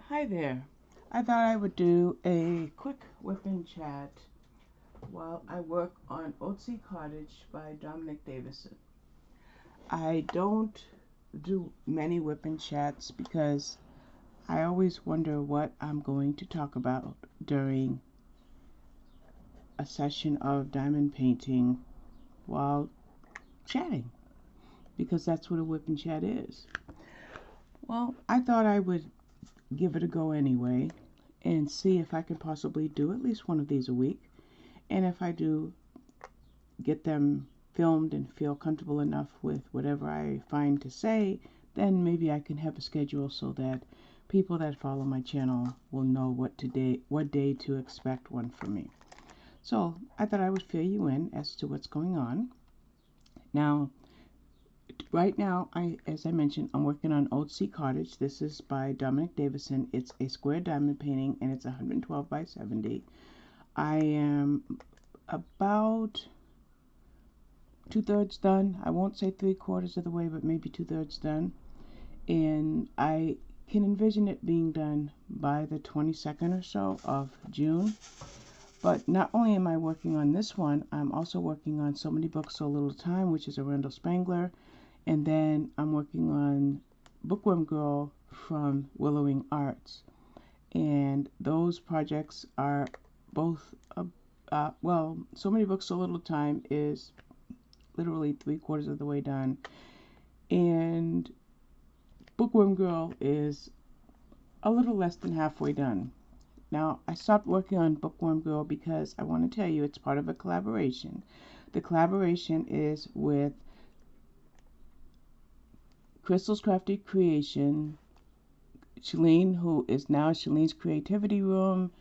Hi there. I thought I would do a quick whip and chat while I work on Oatsy Cottage by Dominic Davison. I don't do many whip and chats because I always wonder what I'm going to talk about during a session of diamond painting while chatting, because that's what a whip and chat is. Well, I thought I would give it a go anyway and see if I could possibly do at least one of these a week. And if I do get them filmed and feel comfortable enough with whatever I find to say, then maybe I can have a schedule so that people that follow my channel will know what day to expect one from me. So I thought I would fill you in as to what's going on. Now, right now, as I mentioned, I'm working on Oatsy Cottage. This is by Dominic Davison. It's a square diamond painting and it's 112 by 70. I am about 2/3 done. I won't say 3/4 of the way, but maybe 2/3 done. And I can envision it being done by the 22nd or so of June. But not only am I working on this one, I'm also working on So Many Books, So Little Time, which is a Randall Spangler. And then I'm working on Bookworm Girl from Willowing Arts. And those projects are both, well, So Many Books, So Little Time is literally 3/4 of the way done, and Bookworm Girl is a little less than halfway done. Now, I stopped working on Bookworm Girl because I want to tell you it's part of a collaboration. The collaboration is with Crystal's Crafty Creation, Shalene, who is now Shalene's Creativity Room,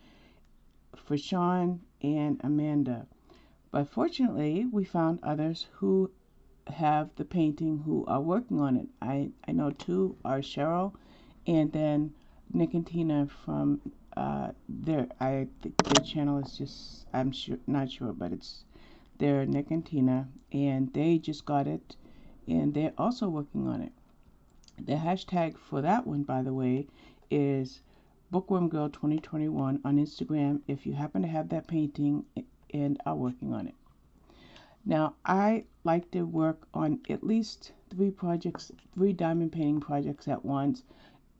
for Sean and Amanda. But fortunately, we found others who have the painting who are working on it. I know two are Cheryl and then Nick and Tina from their channel is just, not sure, but they're Nick and Tina, and they just got it and they're also working on it. The hashtag for that one, by the way, is Bookworm Girl 2021 on Instagram if you happen to have that painting and are working on it. Now, I like to work on at least 3 diamond painting projects at once,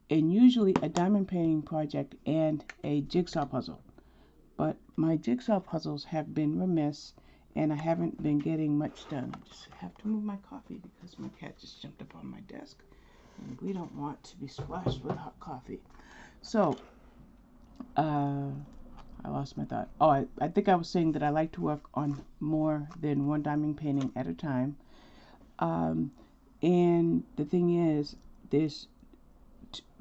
and usually a diamond painting project and a jigsaw puzzle. But my jigsaw puzzles have been remiss, and I haven't been getting much done. I just have to move my coffee because my cat just jumped up on my desk, and we don't want to be splashed with hot coffee. So, I lost my thought. Oh, I think I was saying that I like to work on more than one diamond painting at a time. And the thing is, there's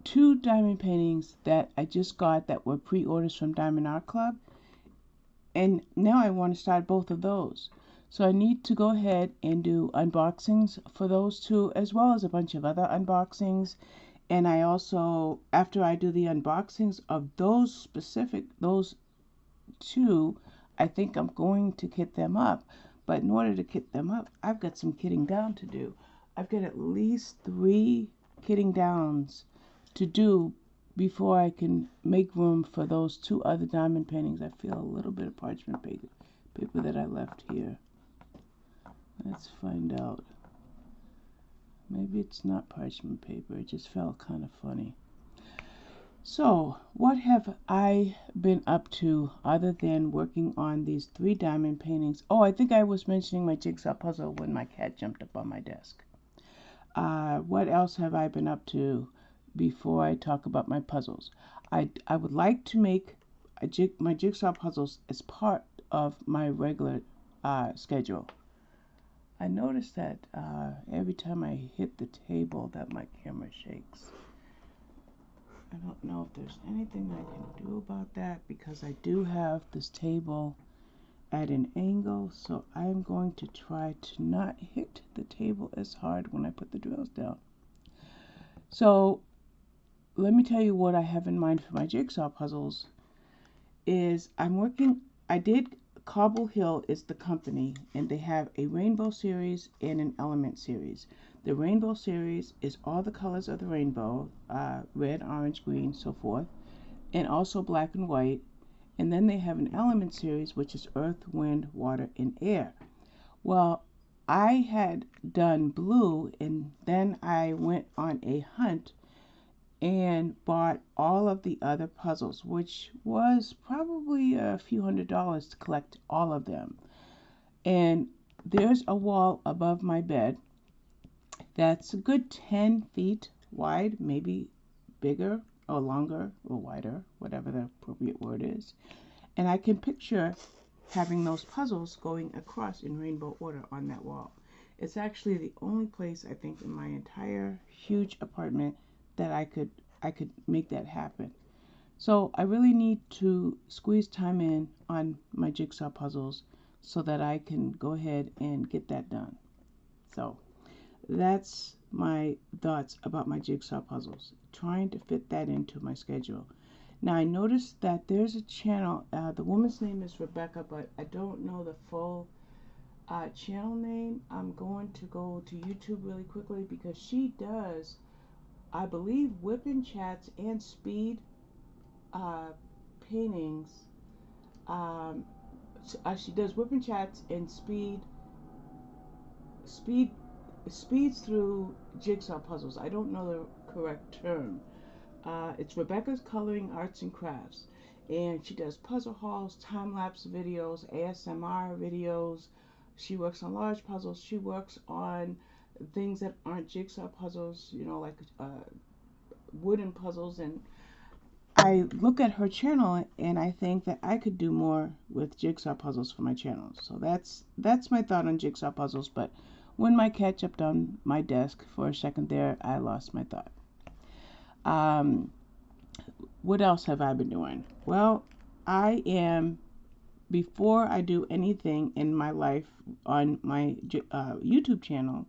2 diamond paintings that I just got that were pre-orders from Diamond Art Club. And now I want to start both of those. So I need to go ahead and do unboxings for those 2, as well as a bunch of other unboxings. And I also, after I do the unboxings of those 2, I think I'm going to kit them up. But in order to kit them up, I've got some kitting down to do. I've got at least 3 kitting downs to do before I can make room for those 2 other diamond paintings. I feel a little bit of parchment paper that I left here. Let's find out. Maybe it's not parchment paper. It just felt kind of funny. So, what have I been up to other than working on these 3 diamond paintings? Oh, I think I was mentioning my jigsaw puzzle when my cat jumped up on my desk. What else have I been up to before I talk about my puzzles? I would like to make my jigsaw puzzles as part of my regular schedule. I noticed that every time I hit the table that my camera shakes. I don't know if there's anything I can do about that because I do have this table at an angle, so I'm going to try to not hit the table as hard when I put the drills down. So let me tell you what I have in mind for my jigsaw puzzles is Cobble Hill is the company, and they have a rainbow series and an element series. The rainbow series is all the colors of the rainbow, red, orange, green, so forth, and also black and white. And then they have an element series, which is earth, wind, water, and air. Well, I had done blue, and then I went on a hunt and bought all of the other puzzles, which was probably a few $100s to collect all of them. And there's a wall above my bed that's a good 10 feet wide, maybe bigger or longer or wider, whatever the appropriate word is. And I can picture having those puzzles going across in rainbow order on that wall. It's actually the only place, I think, in my entire huge apartment that I could make that happen. So I really need to squeeze time in on my jigsaw puzzles so that I can go ahead and get that done. So that's my thoughts about my jigsaw puzzles, trying to fit that into my schedule. Now I noticed that there's a channel, the woman's name is Rebecca, but I don't know the full channel name. I'm going to go to YouTube really quickly because she does, I believe, WIP and Chats and speed paintings. She does WIP and Chats and speeds through jigsaw puzzles. I don't know the correct term. It's Rebecca's Coloring Arts and Crafts, and she does puzzle hauls, time-lapse videos, ASMR videos. She works on large puzzles. She works on things that aren't jigsaw puzzles, you know, like wooden puzzles. And I look at her channel and I think that I could do more with jigsaw puzzles for my channel. So that's my thought on jigsaw puzzles. But when my cat jumped on my desk for a second there, I lost my thought. What else have I been doing? Well, before I do anything in my life on my YouTube channel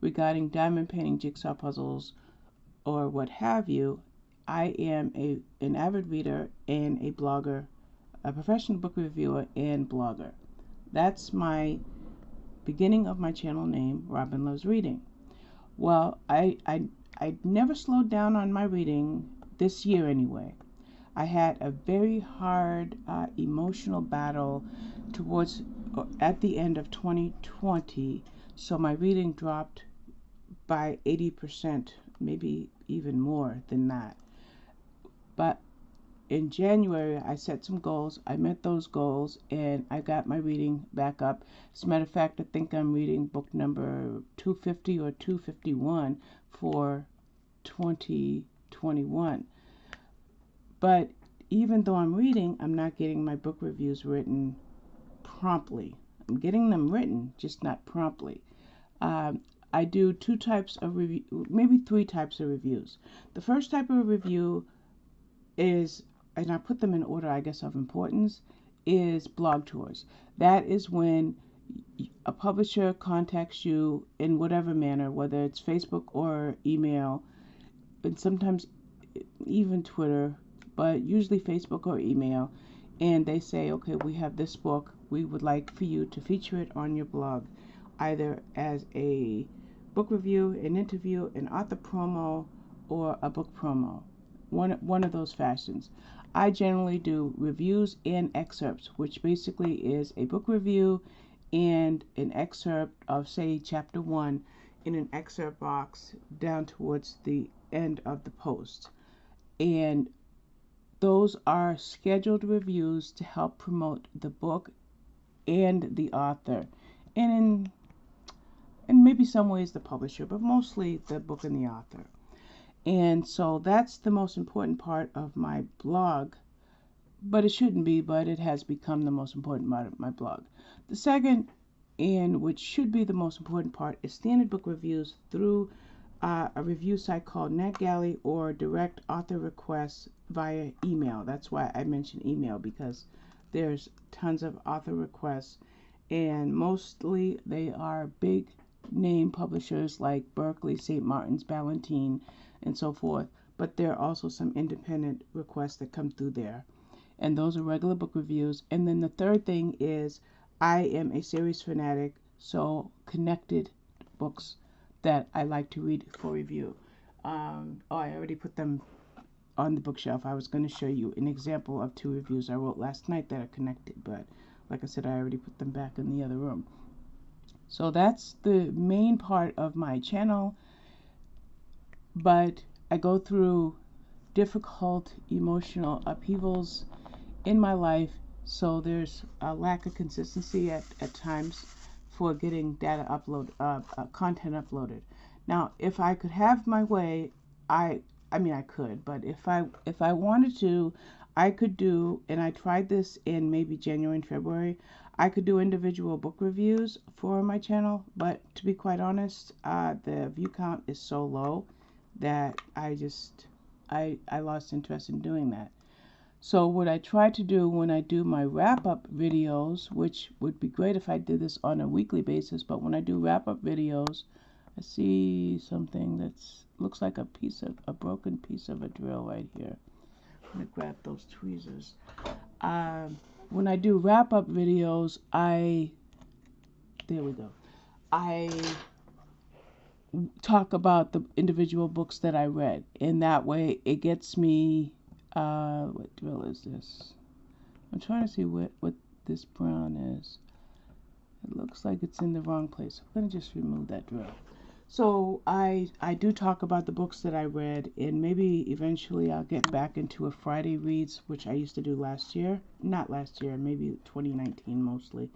regarding diamond painting, jigsaw puzzles, or what have you, I am an avid reader and a blogger, a professional book reviewer and blogger. That's my beginning of my channel name, Robin Loves Reading. Well, I never slowed down on my reading this year anyway. I had a very hard emotional battle at the end of 2020, so my reading dropped by 80%, maybe even more than that. But in January, I set some goals. I met those goals, and I got my reading back up. As a matter of fact, I think I'm reading book number 250 or 251 for 2021. But even though I'm reading, I'm not getting my book reviews written promptly. I'm getting them written, just not promptly. I do two types of review, maybe three types of reviews. The first type of review is, and I put them in order, I guess, of importance, is blog tours. That is when a publisher contacts you in whatever manner, whether it's Facebook or email, and sometimes even Twitter, but usually Facebook or email, and they say, okay, we have this book, we would like for you to feature it on your blog, either as a book review, an interview, an author promo, or a book promo. One of those fashions. I generally do reviews and excerpts, which basically is a book review and an excerpt of, say, chapter 1 in an excerpt box down towards the end of the post. And those are scheduled reviews to help promote the book and the author, and in maybe some ways the publisher, but mostly the book and the author. And so that's the most important part of my blog, but it shouldn't be, but it has become the most important part of my blog. The second, and which should be the most important part, is standard book reviews through a review site called NetGalley, or direct author requests via email. That's why I mention email, because there's tons of author requests, and mostly they are big name publishers like Berkeley, St. Martin's, Ballantine, and so forth. But there are also some independent requests that come through there, and those are regular book reviews. And then the third thing is, I am a series fanatic, so connected books that I like to read for review. Oh, I already put them on the bookshelf. I was going to show you an example of 2 reviews I wrote last night that are connected, but like I said, I already put them back in the other room. So that's the main part of my channel, but I go through difficult emotional upheavals in my life, so there's a lack of consistency at times for getting data content uploaded. Now, if I could have my way, I mean I could, but if I wanted to, I could do, and I tried this in maybe January and February, I could do individual book reviews for my channel, but to be quite honest, the view count is so low that I lost interest in doing that. So what I try to do when I do my wrap-up videos, which would be great if I did this on a weekly basis, but when I do wrap-up videos, I see something that's looks like a broken piece of a drill right here. I'm gonna grab those tweezers. When I do wrap-up videos, there we go. I talk about the individual books that I read, and that way it gets me. What drill is this? I'm trying to see what this brown is. It looks like it's in the wrong place. I'm going to just remove that drill. So I do talk about the books that I read, and maybe eventually I'll get back into a Friday reads, which I used to do last year. Not last year, maybe 2019 mostly.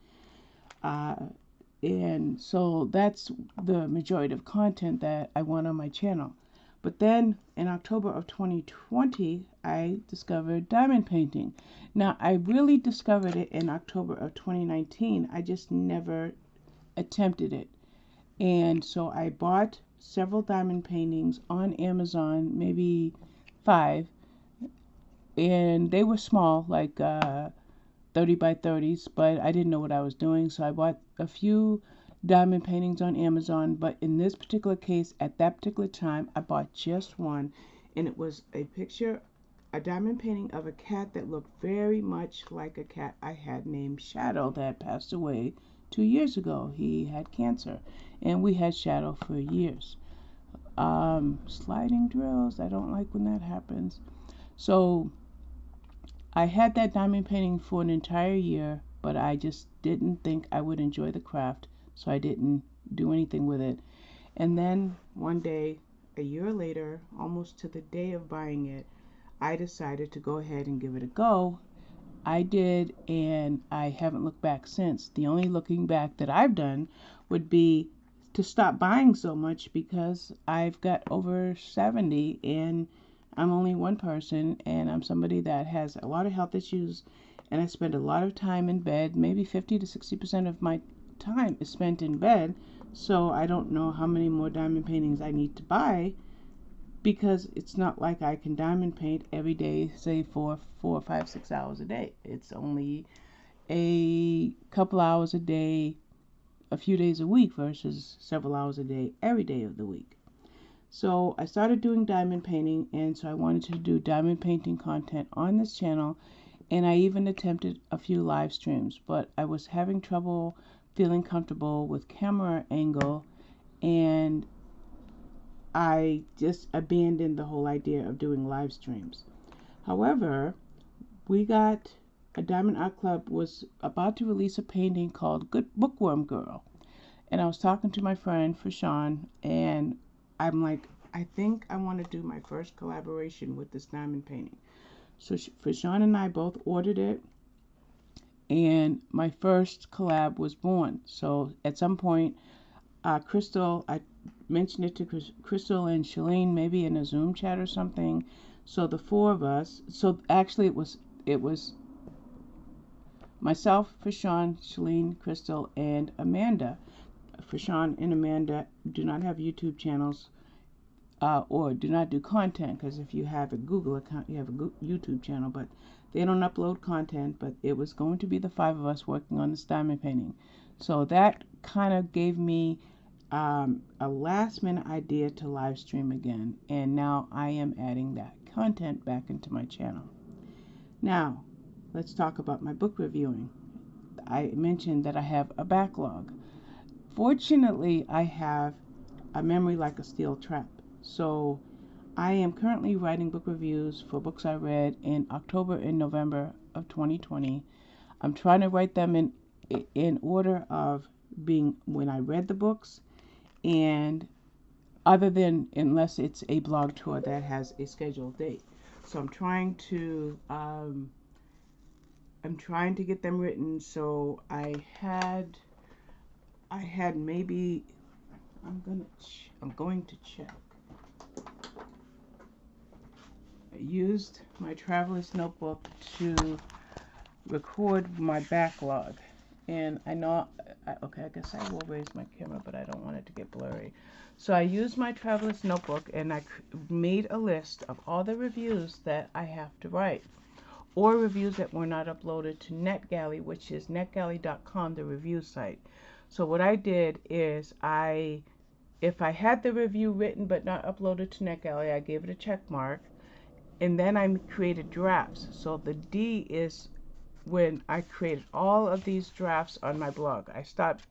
And so that's the majority of content that I want on my channel. But then in October of 2020, I discovered diamond painting. Now, I really discovered it in October of 2019. I just never attempted it. And so I bought several diamond paintings on Amazon, maybe 5. And they were small, like 30 by 30s, but I didn't know what I was doing. So I bought a few diamond paintings on Amazon, but in this particular case, at that particular time, I bought just one, and it was a diamond painting of a cat that looked very much like a cat I had named Shadow that passed away 2 years ago. He had cancer, and we had Shadow for years. Sliding drills, I don't like when that happens. So I had that diamond painting for an entire year, but I just didn't think I would enjoy the craft, so I didn't do anything with it. And then one day, a year later, almost to the day of buying it, I decided to go ahead and give it a go. I did, and I haven't looked back since. The only looking back that I've done would be to stop buying so much, because I've got over 70 and I'm only one person, and I'm somebody that has a lot of health issues, and I spend a lot of time in bed. Maybe 50 to 60% of my time is spent in bed, so I don't know how many more diamond paintings I need to buy, because it's not like I can diamond paint every day, say for 4, 5, 6 hours a day. It's only a couple hours a day, a few days a week, versus several hours a day every day of the week. So I started doing diamond painting, and so I wanted to do diamond painting content on this channel, and I even attempted a few live streams, but I was having trouble feeling comfortable with camera angle, and I just abandoned the whole idea of doing live streams. However, Diamond Art Club was about to release a painting called Good Bookworm Girl, and I was talking to my friend Fashawn, and I'm like, I think I want to do my first collaboration with this diamond painting. So Fashawn and I both ordered it, and my first collab was born. So at some point, Crystal, I mentioned it to Crystal and Shalene, maybe in a Zoom chat or something. So the 4 of us, so actually it was myself, Fashawn, Shalene, Crystal, and Amanda. Fashawn and Amanda do not have YouTube channels, or do not do content, because if you have a Google account, you have a YouTube channel, but they don't upload content. But it was going to be the 5 of us working on this diamond painting. So that kind of gave me a last minute idea to live stream again, and now I am adding that content back into my channel. Now let's talk about my book reviewing. I mentioned that I have a backlog. Fortunately, I have a memory like a steel trap. So I am currently writing book reviews for books I read in October and November of 2020. I'm trying to write them in order of being when I read the books, and other than unless it's a blog tour that has a scheduled date. So I'm trying to get them written. So I had maybe I'm going to check. I used my traveler's notebook to record my backlog, and I know okay, I guess I will raise my camera, but I don't want it to get blurry. So I used my traveler's notebook, and I made a list of all the reviews that I have to write, or reviews that were not uploaded to NetGalley, which is netgalley.com, the review site. So what I did is if I had the review written but not uploaded to NetGalley, I gave it a check mark, and then I created drafts. So the D is when I created all of these drafts on my blog. I stopped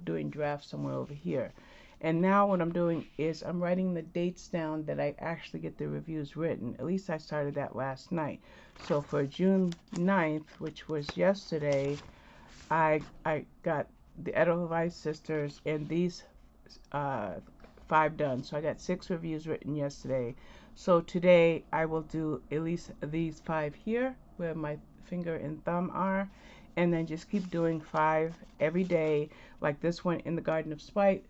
doing drafts somewhere over here. And now what I'm doing is I'm writing the dates down that I actually get the reviews written. At least I started that last night. So for June 9th, which was yesterday, I got the Edelweiss sisters and these 5 done. So I got 6 reviews written yesterday. So today I will do at least these 5 here where my finger and thumb are, and then just keep doing 5 every day. Like this one in the Garden of Spite,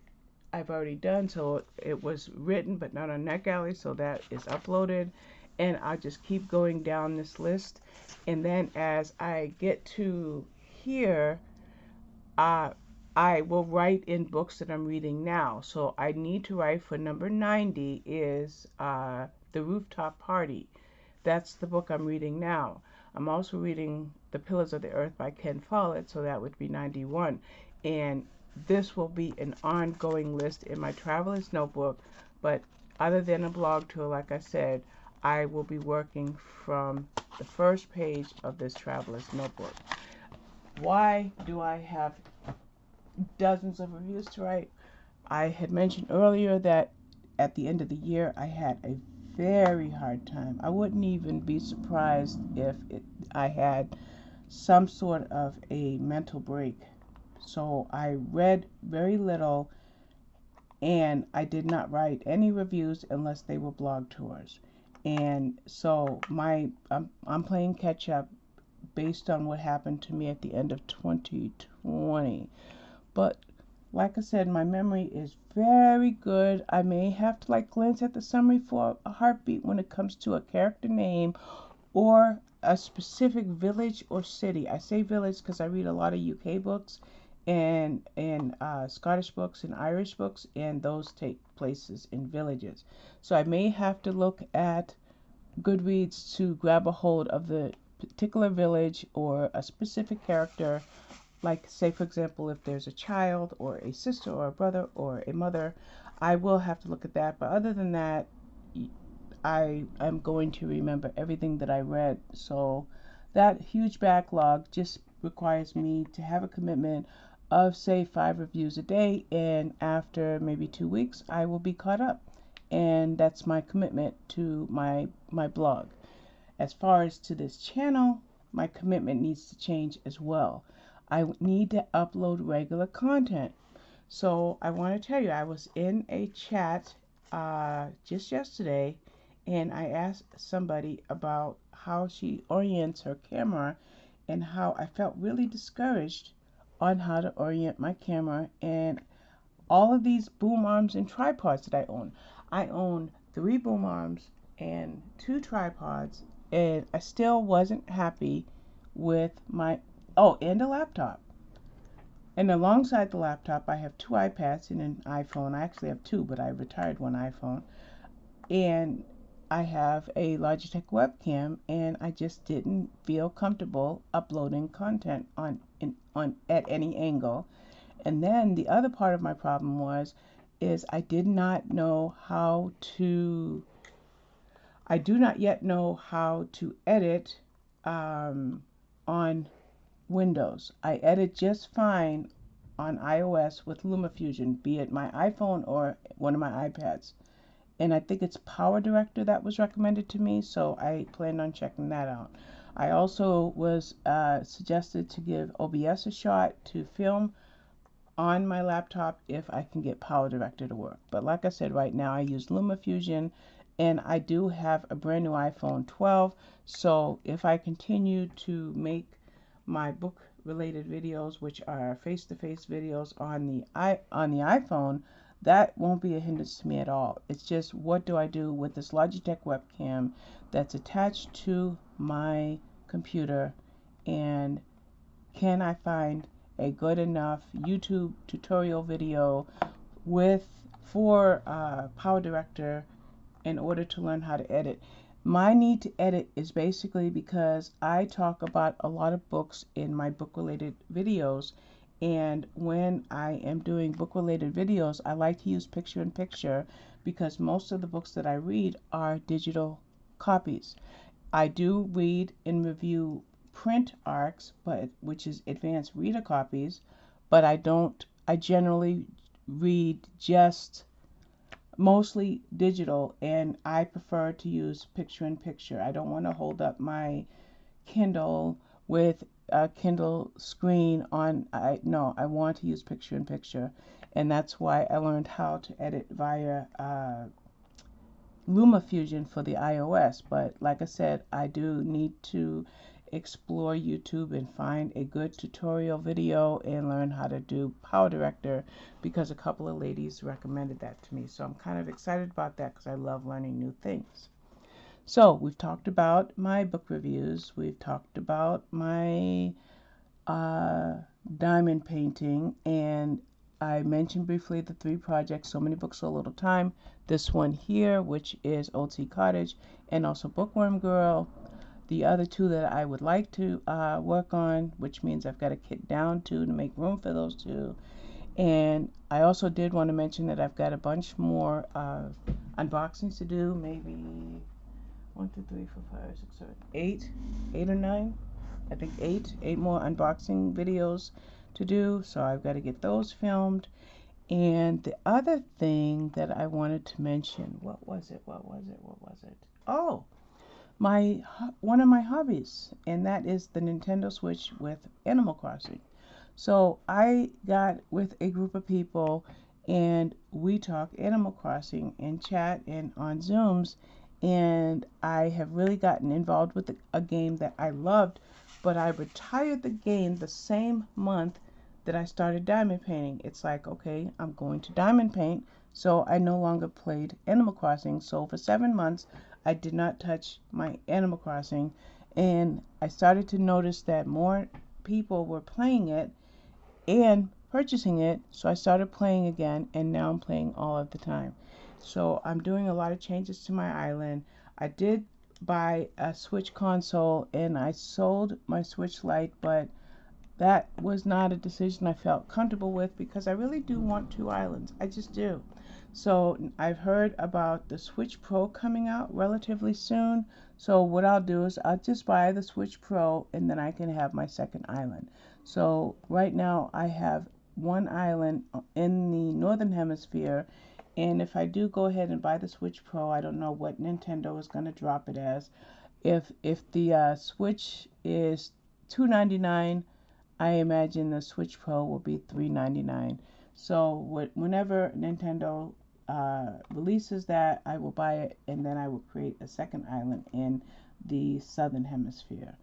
I've already done, so it was written but not on NetGalley, so that is uploaded. And I'll just keep going down this list, and then as I get to here, I will write in books that I'm reading now. So I need to write for number 90 is The Rooftop Party. That's the book I'm reading now. I'm also reading The Pillars of the Earth by Ken Follett, so that would be 91. And this will be an ongoing list in my traveler's notebook, but other than a blog tour, like I said, I will be working from the first page of this traveler's notebook. Why do I have dozens of reviews to write? I had mentioned earlier that at the end of the year I had a very hard time. I wouldn't even be surprised if I had some sort of a mental break. So I read very little, and I did not write any reviews unless they were blog tours. And so I'm playing catch up based on what happened to me at the end of 2020. But like I said, my memory is very good. I may have to glance at the summary for a heartbeat when it comes to a character name or a specific village or city. I say village because I read a lot of UK books and Scottish books and Irish books, and those take places in villages. So I may have to look at Goodreads to grab a hold of the particular village or a specific character. Like, say, for example, if there's a child or a sister or a brother or a mother, I will have to look at that. But other than that, I am going to remember everything that I read. So that huge backlog just requires me to have a commitment of, say, 5 reviews a day. And after maybe 2 weeks, I will be caught up. And that's my commitment to my blog. As far as to this channel, my commitment needs to change as well. I need to upload regular content. So I want to tell you, I was in a chat just yesterday, and I asked somebody about how she orients her camera and how I felt really discouraged on how to orient my camera and all of these boom arms and tripods that I own. I own 3 boom arms and 2 tripods, and I still wasn't happy with my and a laptop. And alongside the laptop, I have 2 iPads and an iPhone. I actually have 2, but I retired one iPhone. And I have a Logitech webcam, and I just didn't feel comfortable uploading content on at any angle. And then the other part of my problem is I do not yet know how to edit on Windows. I edit just fine on iOS with LumaFusion, be it my iPhone or one of my iPads. And I think it's Power Director that was recommended to me, so I planned on checking that out. I also was suggested to give OBS a shot to film on my laptop if I can get Power Director to work. But like I said, right now I use LumaFusion, and I do have a brand new iPhone 12, so if I continue to make my book related videos, which are face-to-face videos on the iPhone, that won't be a hindrance to me at all. It's just, what do I do with this Logitech webcam that's attached to my computer, and can I find a good enough YouTube tutorial video for Power Director in order to learn how to edit. My need to edit is basically because I talk about a lot of books in my book related videos, and when I am doing book related videos, I like to use picture in picture because most of the books that I read are digital copies. I do read and review print ARCs, which is advanced reader copies, but I generally read just mostly digital, and I prefer to use picture in picture. I don't want to hold up my Kindle with a Kindle screen on. No, I want to use picture in picture, and that's why I learned how to edit via LumaFusion for the iOS. But like I said, I do need to explore YouTube and find a good tutorial video and learn how to do Power Director, because a couple of ladies recommended that to me. So I'm kind of excited about that because I love learning new things. So we've talked about my book reviews. We've talked about my diamond painting, and I mentioned briefly the 3 projects, So Many Books, So Little Time. This one here, which is Old Sea Cottage, and also Bookworm Girl. The other 2 that I would like to work on, which means I've got to kit down to make room for those 2. And I also did want to mention that I've got a bunch more unboxings to do, maybe 1, 2, 3, 4, 5, 6, 7, 8 or 9. I think 8 more unboxing videos to do, so I've got to get those filmed. And the other thing that I wanted to mention, what was it? Oh, one of my hobbies, and that is the Nintendo Switch with Animal Crossing. So I got with a group of people, and we talk Animal Crossing in chat and on Zooms, and I have really gotten involved with a game that I loved, but I retired the game the same month that I started diamond painting. It's like, okay, I'm going to diamond paint, so I no longer played Animal Crossing. So for 7 months, I did not touch my Animal Crossing, and I started to notice that more people were playing it and purchasing it, so I started playing again, and now I'm playing all of the time. So I'm doing a lot of changes to my island. I did buy a Switch console, and I sold my Switch Lite, but that was not a decision I felt comfortable with because I really do want 2 islands. I just do. So I've heard about the Switch Pro coming out relatively soon. So what I'll do is I'll just buy the Switch Pro, and then I can have my second island. So right now I have 1 island in the Northern Hemisphere, and if I do go ahead and buy the Switch Pro, I don't know what Nintendo is going to drop it as. If the Switch is $299, I imagine the Switch Pro will be $399. So whenever Nintendo releases that, I will buy it, and then I will create a second island in the Southern Hemisphere.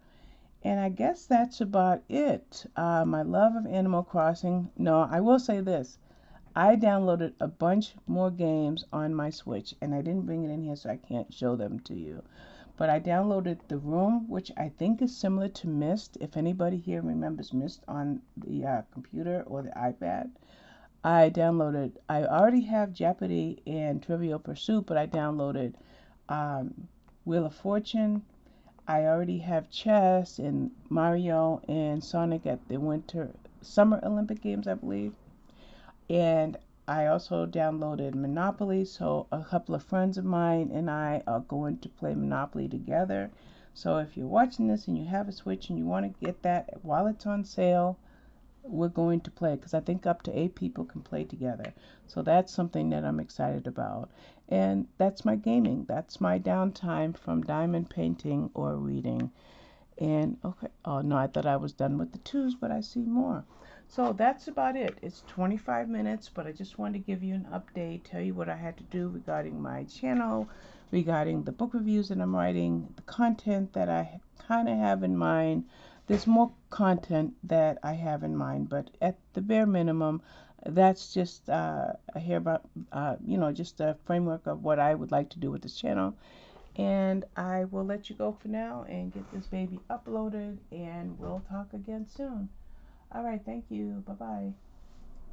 And I guess that's about it. My love of Animal Crossing. No, I will say this. I downloaded a bunch more games on my Switch, and I didn't bring it in here, so I can't show them to you. But I downloaded The Room, which I think is similar to Myst. If anybody here remembers Myst on the computer or the iPad. I already have Jeopardy and Trivial Pursuit, but I downloaded Wheel of Fortune. I already have chess and Mario and Sonic at the Summer Olympic Games, I believe. And I also downloaded Monopoly, so a couple of friends of mine and I are going to play Monopoly together. So if you're watching this and you have a Switch and you want to get that while it's on sale, we're going to play, because I think up to 8 people can play together. So that's something that I'm excited about. And that's my gaming. That's my downtime from diamond painting or reading. And okay, oh no, I thought I was done with the twos, but I see more. So that's about it. It's 25 minutes, but I just wanted to give you an update, tell you what I had to do regarding my channel, regarding the book reviews that I'm writing, the content that I kind of have in mind. There's more content that I have in mind, but at the bare minimum, that's just I hear about, just a framework of what I would like to do with this channel. And I will let you go for now and get this baby uploaded, and we'll talk again soon. All right, thank you. Bye-bye.